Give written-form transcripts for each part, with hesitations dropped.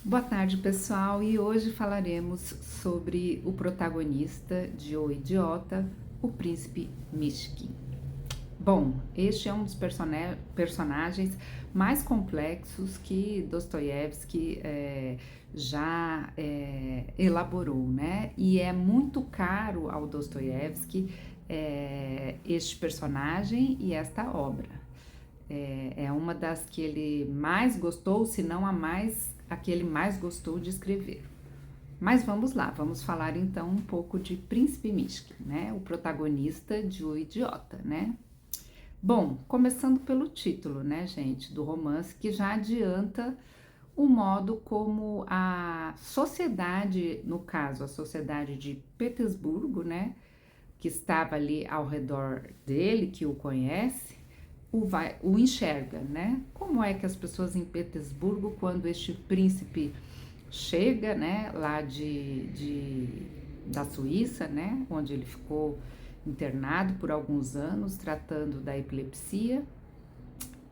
Boa tarde, pessoal, e hoje falaremos sobre o protagonista de O Idiota, o príncipe Mishkin. Bom, este é um dos personagens mais complexos que Dostoiévski já elaborou, né? E é muito caro ao Dostoiévski este personagem e esta obra. É uma das que ele mais gostou, se não a que ele mais gostou de escrever. Mas vamos lá, vamos falar então um pouco de Príncipe Mishkin, né? O protagonista de O Idiota, né? Bom, começando pelo título, né, gente, do romance, que já adianta o modo como a sociedade, no caso, a sociedade de Petersburgo, né, que estava ali ao redor dele, que o conhece, o enxerga, né? Como é que as pessoas em Petersburgo, quando este príncipe chega, né, lá da Suíça, né, onde ele ficou internado por alguns anos, tratando da epilepsia,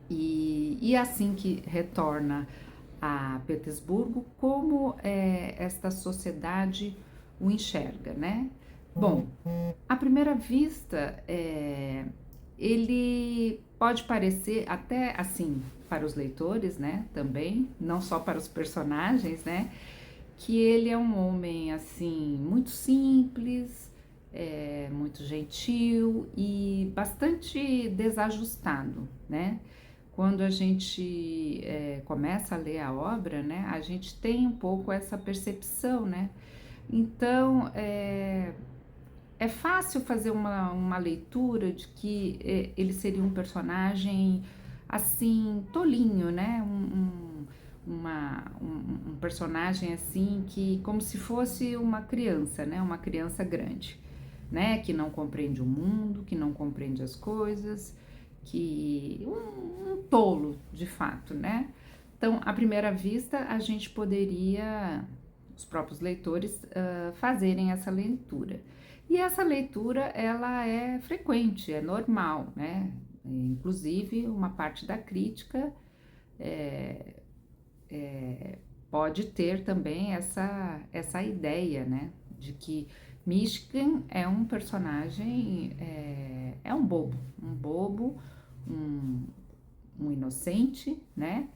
e assim que retorna a Petersburgo, como esta sociedade o enxerga, né? Bom, à primeira vista, ele pode parecer até assim para os leitores, né? Também, não só para os personagens, né? Que ele é um homem assim muito simples, muito gentil e bastante desajustado, né? Quando a gente começa a ler a obra, né? A gente tem um pouco essa percepção, né? Então, é fácil fazer uma leitura de que ele seria um personagem assim, tolinho, né? Um personagem assim que como se fosse uma criança, né? Uma criança grande, né? Que não compreende o mundo, que não compreende as coisas, que um tolo de fato, né? Então, à primeira vista, a gente poderia, os próprios leitores, fazerem essa leitura. E essa leitura, ela é frequente, é normal, né? Inclusive, uma parte da crítica pode ter também essa ideia, né? De que Mishkin é um personagem, é um bobo, um, um inocente, né?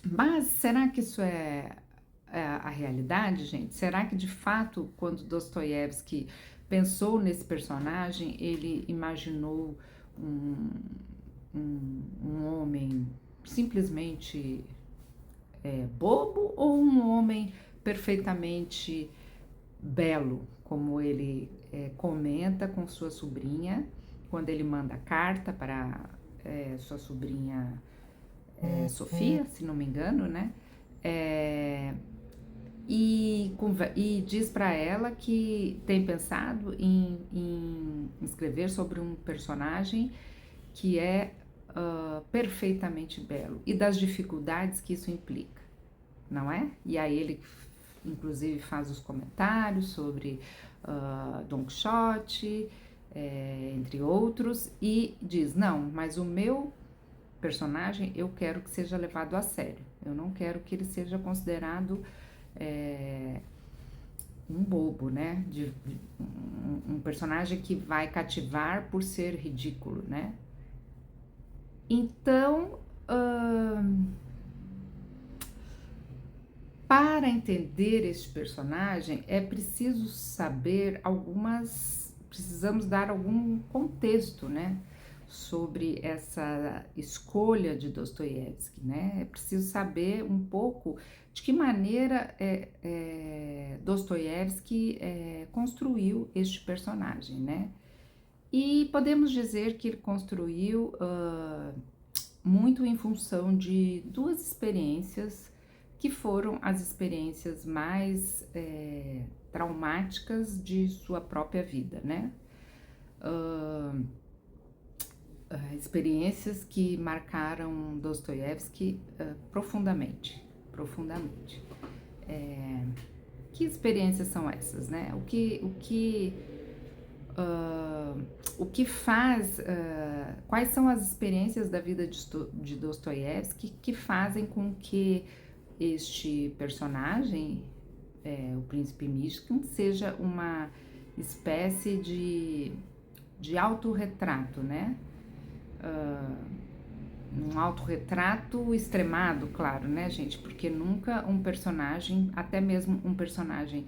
Mas será que isso é a realidade, gente? Será que de fato, quando Dostoiévski pensou nesse personagem, ele imaginou um, um homem simplesmente bobo ou um homem perfeitamente belo, como ele comenta com sua sobrinha, quando ele manda carta para sua sobrinha Sofia, se não me engano, né? É, e diz para ela que tem pensado em escrever sobre um personagem que é perfeitamente belo e das dificuldades que isso implica, não é? E aí ele, inclusive, faz os comentários sobre Don Quixote, entre outros, e diz: não, mas o meu personagem eu quero que seja levado a sério. Eu não quero que ele seja considerado um bobo, né? Um personagem que vai cativar por ser ridículo, né? Então, para entender este personagem é preciso saber precisamos dar algum contexto, né? Sobre essa escolha de Dostoiévski, né? É preciso saber um pouco de que maneira Dostoiévski construiu este personagem, né? E podemos dizer que ele construiu muito em função de duas experiências que foram as experiências mais traumáticas de sua própria vida, né? Experiências que marcaram Dostoiévski profundamente, profundamente. Que experiências são essas, né? O que o que faz, quais são as experiências da vida de Dostoiévski que fazem com que este personagem, o príncipe Mishkin, seja uma espécie de autorretrato, né? Um autorretrato extremado, claro, né, gente? Porque nunca um personagem, até mesmo um personagem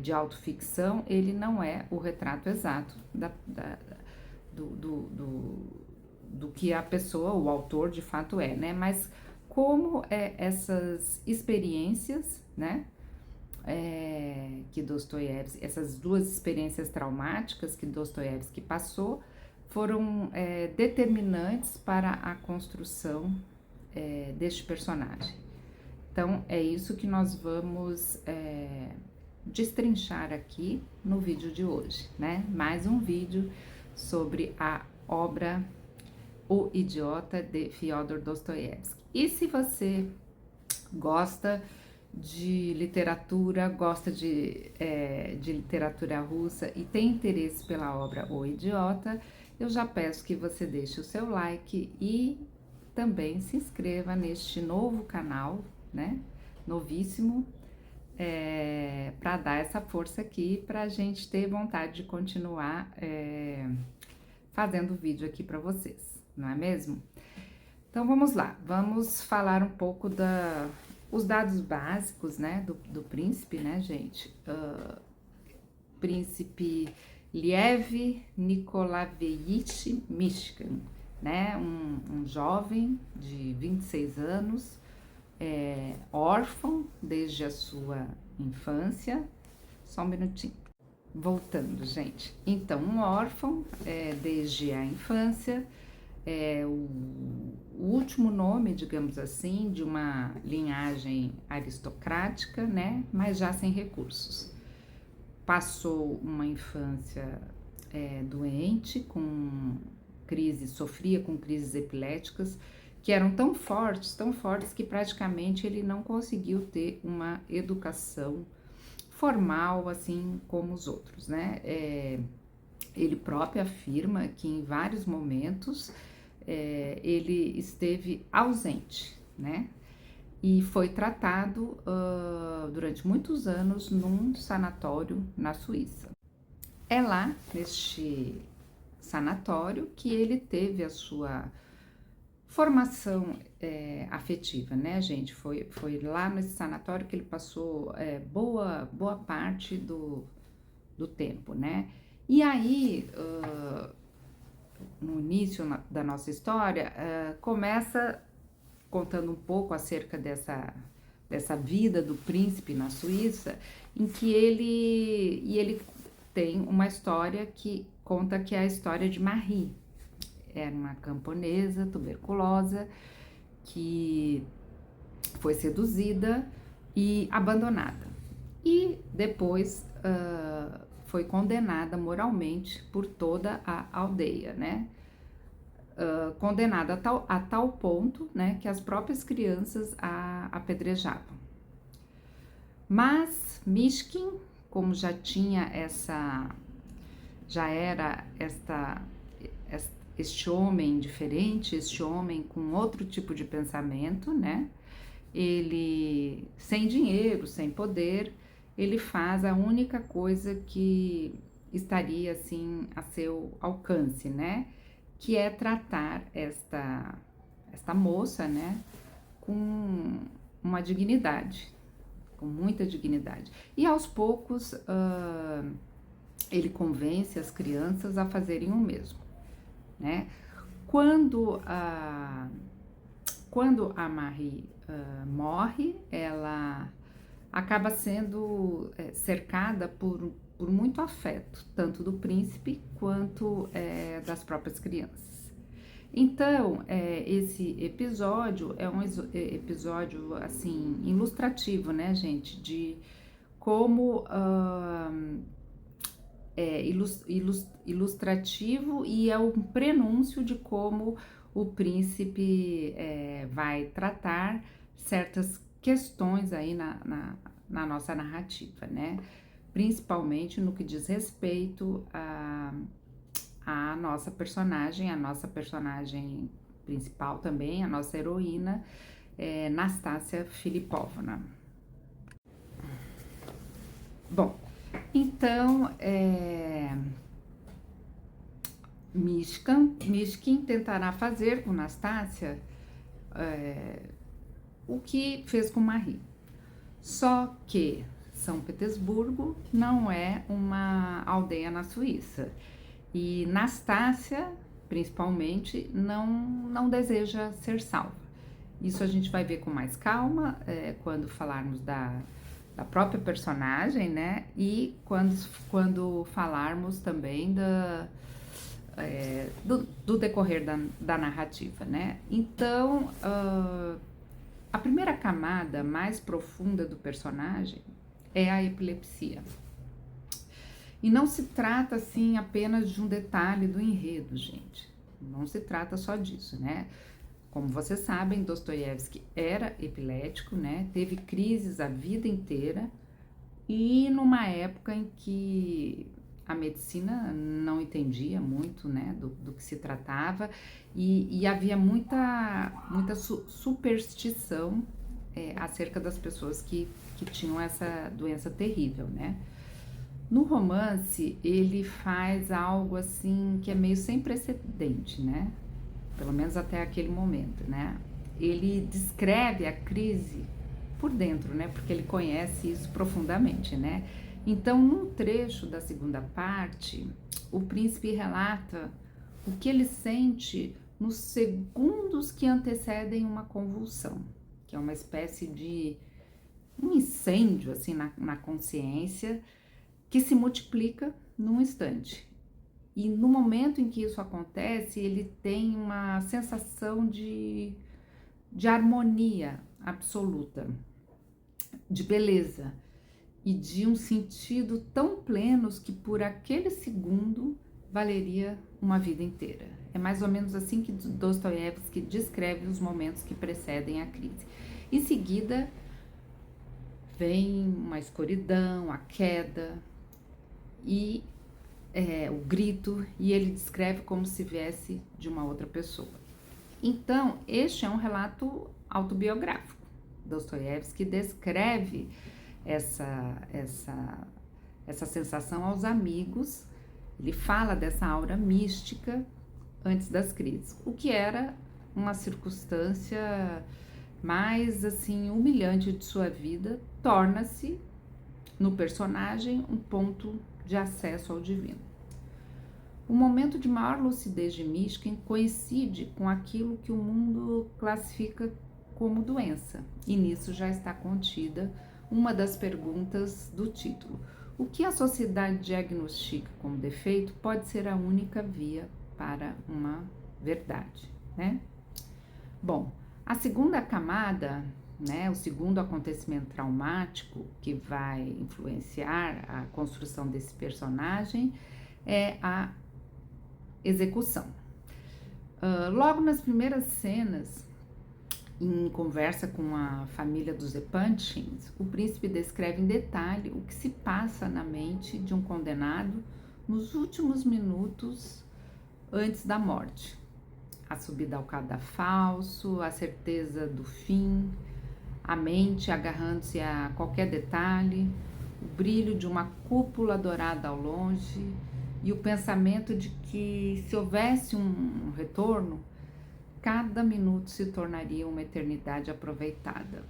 de autoficção, ele não é o retrato exato do que a pessoa, o autor, de fato é, né? Mas como essas experiências, né? Que Dostoiévski, essas duas experiências traumáticas que Dostoiévski passou, foram determinantes para a construção deste personagem. Então, é isso que nós vamos destrinchar aqui no vídeo de hoje, né? Mais um vídeo sobre a obra O Idiota, de Fyodor Dostoiévski. E se você gosta de literatura, gosta de literatura russa e tem interesse pela obra O Idiota, eu já peço que você deixe o seu like e também se inscreva neste novo canal, né? Novíssimo, para dar essa força aqui, para a gente ter vontade de continuar fazendo vídeo aqui para vocês, não é mesmo? Então vamos lá, vamos falar um pouco os dados básicos, né, do príncipe, né, gente? Príncipe Liev Nikolaevich Mishkin, né, um jovem de 26 anos, órfão desde a sua infância. Só um minutinho. Voltando, gente. Então, um órfão desde a infância, o último nome, digamos assim, de uma linhagem aristocrática, né, mas já sem recursos. Passou uma infância doente, sofria com crises epiléticas, que eram tão fortes que praticamente ele não conseguiu ter uma educação formal, assim como os outros, né? Ele próprio afirma que em vários momentos ele esteve ausente, né? E foi tratado durante muitos anos num sanatório na Suíça. É lá, neste sanatório, que ele teve a sua formação afetiva, né, gente? Foi lá nesse sanatório que ele passou boa parte do tempo, né? E aí, no início da nossa história, começa contando um pouco acerca dessa vida do príncipe na Suíça, em que ele tem uma história que conta que é a história de Marie. Era uma camponesa tuberculosa que foi seduzida e abandonada. E depois foi condenada moralmente por toda a aldeia, né? Condenada a tal ponto, né, que as próprias crianças a apedrejavam. Mas Mishkin, como já era este homem diferente, este homem com outro tipo de pensamento, né? Ele, sem dinheiro, sem poder, ele faz a única coisa que estaria, assim, a seu alcance, né? Que é tratar esta moça, né? Com uma dignidade, com muita dignidade. E aos poucos, ele convence as crianças a fazerem o mesmo, né? Quando a Marie morre, ela acaba sendo cercada por muito afeto, tanto do príncipe quanto das próprias crianças. Então, esse episódio é um episódio, assim, ilustrativo, né, gente, de como ilustrativo, e é um prenúncio de como o príncipe vai tratar certas questões aí na nossa narrativa, né? Principalmente no que diz respeito a nossa personagem principal também, a nossa heroína, Nastácia Filipovna. Bom, então, Mishkin tentará fazer com Nastácia o que fez com Marie. Só que São Petersburgo não é uma aldeia na Suíça. E Nastácia, principalmente, não deseja ser salva. Isso a gente vai ver com mais calma quando falarmos da própria personagem, né? E quando falarmos também do decorrer da narrativa, né? Então, a primeira camada mais profunda do personagem é a epilepsia. E não se trata, assim, apenas de um detalhe do enredo, gente. Não se trata só disso, né? Como vocês sabem, Dostoiévski era epilético, né? Teve crises a vida inteira e numa época em que a medicina não entendia muito, né, do que se tratava e havia muita superstição acerca das pessoas que tinham essa doença terrível, né? No romance, ele faz algo assim que é meio sem precedente, né? Pelo menos até aquele momento, né? Ele descreve a crise por dentro, né? Porque ele conhece isso profundamente, né? Então, num trecho da segunda parte, o príncipe relata o que ele sente nos segundos que antecedem uma convulsão, que é uma espécie de um incêndio, assim, na consciência, que se multiplica num instante. E no momento em que isso acontece, ele tem uma sensação de harmonia absoluta, de beleza e de um sentido tão plenos que por aquele segundo valeria uma vida inteira. É mais ou menos assim que Dostoiévski descreve os momentos que precedem a crise. Em seguida, vem uma escuridão, a queda e o grito, e ele descreve como se viesse de uma outra pessoa. Então, este é um relato autobiográfico. Dostoiévski descreve essa sensação aos amigos, ele fala dessa aura mística antes das crises, o que era uma circunstância mais assim humilhante de sua vida, torna-se no personagem um ponto de acesso ao divino. O momento de maior lucidez de Mishkin coincide com aquilo que o mundo classifica como doença, e nisso já está contida uma das perguntas do título. O que a sociedade diagnostica como defeito pode ser a única via para uma verdade, né? Bom, a segunda camada, né, o segundo acontecimento traumático que vai influenciar a construção desse personagem é a execução. Logo nas primeiras cenas, em conversa com a família dos Epanchins, o príncipe descreve em detalhe o que se passa na mente de um condenado nos últimos minutos antes da morte. A subida ao cadafalso, a certeza do fim, a mente agarrando-se a qualquer detalhe, o brilho de uma cúpula dourada ao longe e o pensamento de que se houvesse um retorno, cada minuto se tornaria uma eternidade aproveitada.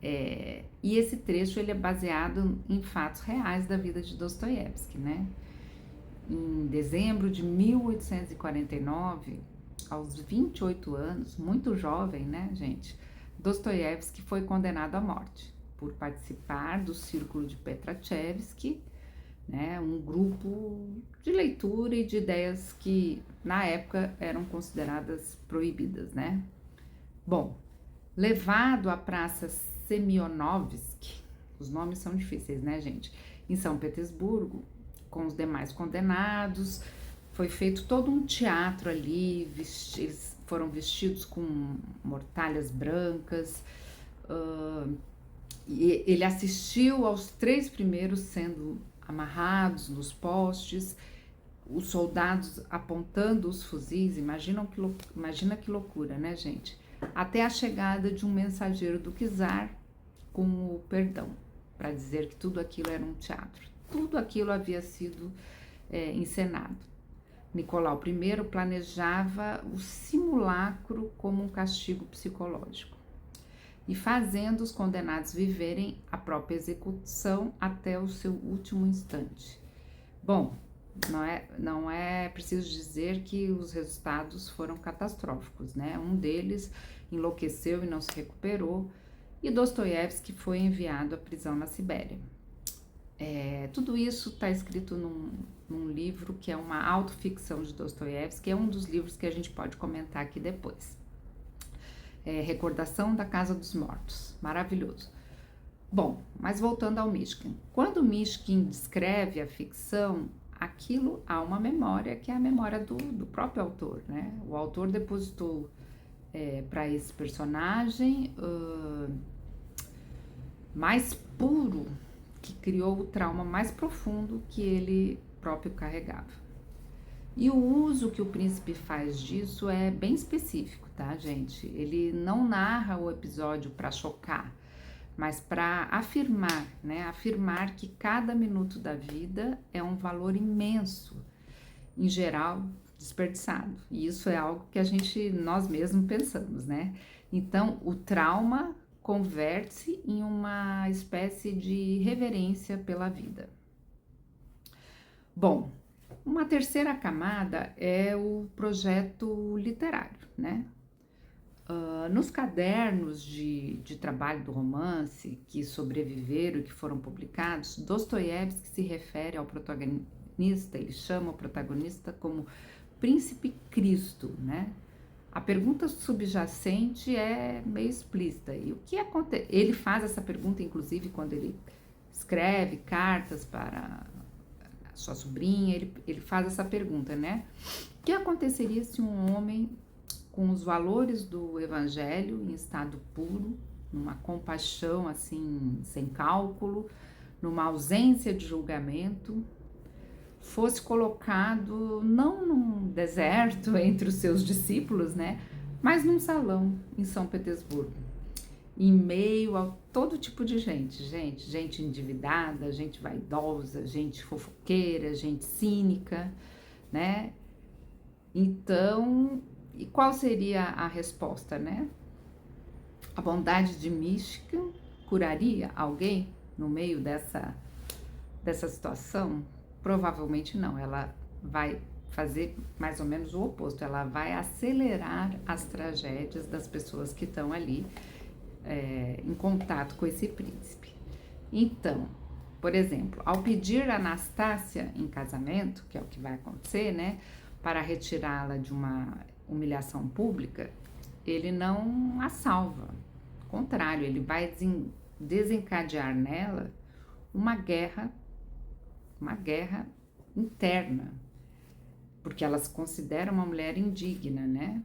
E esse trecho ele é baseado em fatos reais da vida de Dostoiévski, né? Em dezembro de 1849, aos 28 anos, muito jovem, né, gente? Dostoiévski foi condenado à morte por participar do Círculo de Petrachevsky, né, um grupo de leitura e de ideias que na época eram consideradas proibidas, né? Bom, levado à Praça Semionovsky, os nomes são difíceis, né, gente? Em São Petersburgo, com os demais condenados, foi feito todo um teatro ali, eles foram vestidos com mortalhas brancas, e ele assistiu aos 3 primeiros sendo amarrados nos postes, os soldados apontando os fuzis, imagina que loucura, né, gente? Até a chegada de um mensageiro do czar com o perdão, para dizer que tudo aquilo era um teatro. Tudo aquilo havia sido encenado. Nicolau I planejava o simulacro como um castigo psicológico e fazendo os condenados viverem a própria execução até o seu último instante. Bom, não é preciso dizer que os resultados foram catastróficos, né? Um deles enlouqueceu e não se recuperou, e Dostoiévski foi enviado à prisão na Sibéria. Tudo isso está escrito num livro que é uma autoficção de Dostoiévski, que é um dos livros que a gente pode comentar aqui depois. Recordação da Casa dos Mortos, maravilhoso. Bom, mas voltando ao Mishkin. Quando Mishkin descreve a ficção, aquilo há uma memória que é a memória do próprio autor, né? O autor depositou para esse personagem mais puro, que criou o trauma mais profundo que ele próprio carregava. E o uso que o príncipe faz disso é bem específico, tá, gente? Ele não narra o episódio para chocar, mas para afirmar, né? Afirmar que cada minuto da vida é um valor imenso, em geral desperdiçado. E isso é algo que nós mesmos pensamos, né? Então, o trauma converte-se em uma espécie de reverência pela vida. Bom, uma terceira camada é o projeto literário, né? Nos cadernos de trabalho do romance que sobreviveram e que foram publicados, Dostoiévski se refere ao protagonista, ele chama o protagonista como Príncipe Cristo, né? A pergunta subjacente é meio explícita. E o que acontece? Ele faz essa pergunta, inclusive, quando ele escreve cartas para a sua sobrinha, ele faz essa pergunta, né? O que aconteceria se um homem com os valores do evangelho em estado puro, numa compaixão assim, sem cálculo, numa ausência de julgamento, fosse colocado não num deserto entre os seus discípulos, né, mas num salão em São Petersburgo, em meio a todo tipo de gente endividada, gente vaidosa, gente fofoqueira, gente cínica, né? Então, e qual seria a resposta, né? A bondade de Mishkin curaria alguém no meio dessa situação? Provavelmente não, ela vai fazer mais ou menos o oposto, ela vai acelerar as tragédias das pessoas que estão ali em contato com esse príncipe. Então, por exemplo, ao pedir a Anastácia em casamento, que é o que vai acontecer, né, para retirá-la de uma humilhação pública, ele não a salva, ao contrário, ele vai desencadear nela uma guerra interna, porque ela se considera uma mulher indigna, né?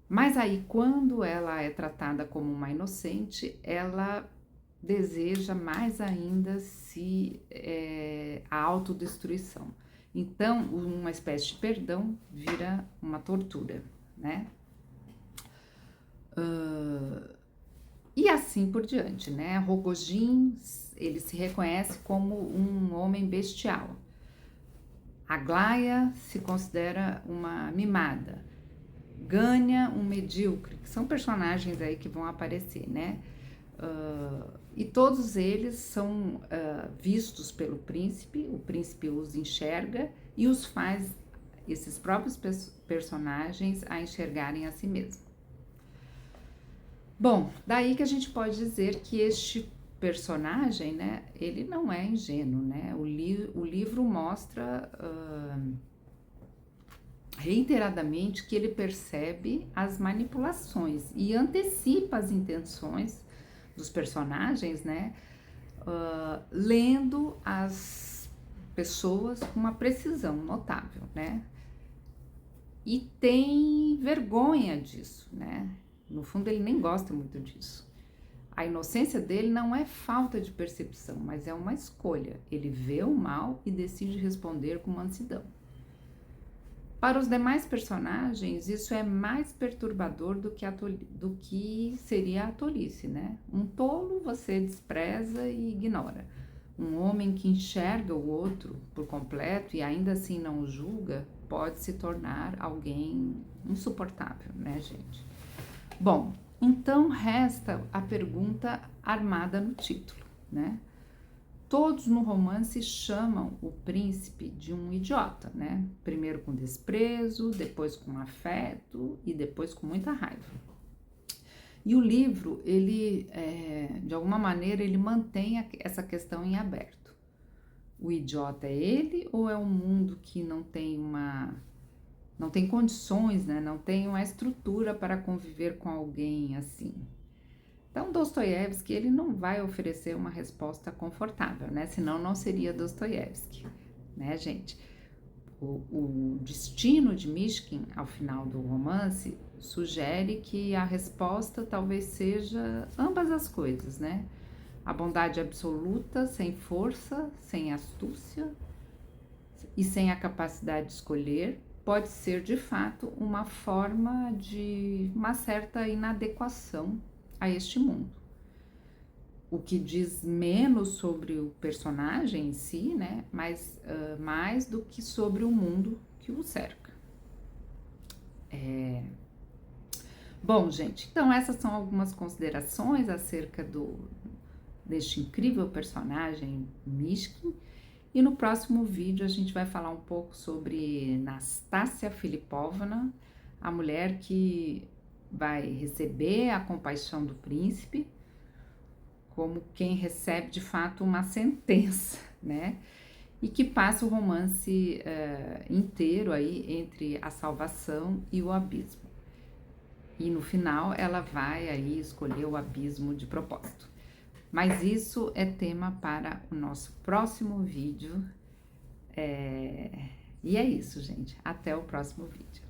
Mas aí, quando ela é tratada como uma inocente, ela deseja mais ainda a autodestruição. Então, uma espécie de perdão vira uma tortura, né? E assim por diante, né? Rogojin, ele se reconhece como um homem bestial. Aglaia se considera uma mimada. Gânia, um medíocre, que são personagens aí que vão aparecer, né? E todos eles são vistos pelo príncipe, o príncipe os enxerga e os faz, esses próprios personagens, a enxergarem a si mesmo. Bom, daí que a gente pode dizer que este personagem, né, ele não é ingênuo, né? O livro mostra reiteradamente que ele percebe as manipulações e antecipa as intenções dos personagens, né, lendo as pessoas com uma precisão notável, né, e tem vergonha disso, né, no fundo ele nem gosta muito disso. A inocência dele não é falta de percepção, mas é uma escolha. Ele vê o mal e decide responder com mansidão. Para os demais personagens, isso é mais perturbador do que seria a tolice, né? Um tolo você despreza e ignora. Um homem que enxerga o outro por completo e ainda assim não o julga, pode se tornar alguém insuportável, né, gente? Bom, então resta a pergunta armada no título, né? Todos no romance chamam o príncipe de um idiota, né? Primeiro com desprezo, depois com afeto e depois com muita raiva. E o livro, ele, de alguma maneira, ele mantém essa questão em aberto. O idiota é ele ou é um mundo que não tem condições, né? Não tem uma estrutura para conviver com alguém assim? Então, Dostoiévski, ele não vai oferecer uma resposta confortável, né? Senão não seria Dostoiévski, né, gente? O destino de Mishkin, ao final do romance, sugere que a resposta talvez seja ambas as coisas, né? A bondade absoluta, sem força, sem astúcia e sem a capacidade de escolher, pode ser, de fato, uma forma de uma certa inadequação a este mundo. O que diz menos sobre o personagem em si, né? Mas mais do que sobre o mundo que o cerca. Bom, gente, então essas são algumas considerações acerca deste incrível personagem Mishkin. E no próximo vídeo a gente vai falar um pouco sobre Nastassia Filipovna, a mulher que vai receber a compaixão do príncipe, como quem recebe de fato uma sentença, né? E que passa o romance inteiro aí entre a salvação e o abismo. E no final ela vai aí escolher o abismo de propósito. Mas isso é tema para o nosso próximo vídeo. E é isso, gente. Até o próximo vídeo.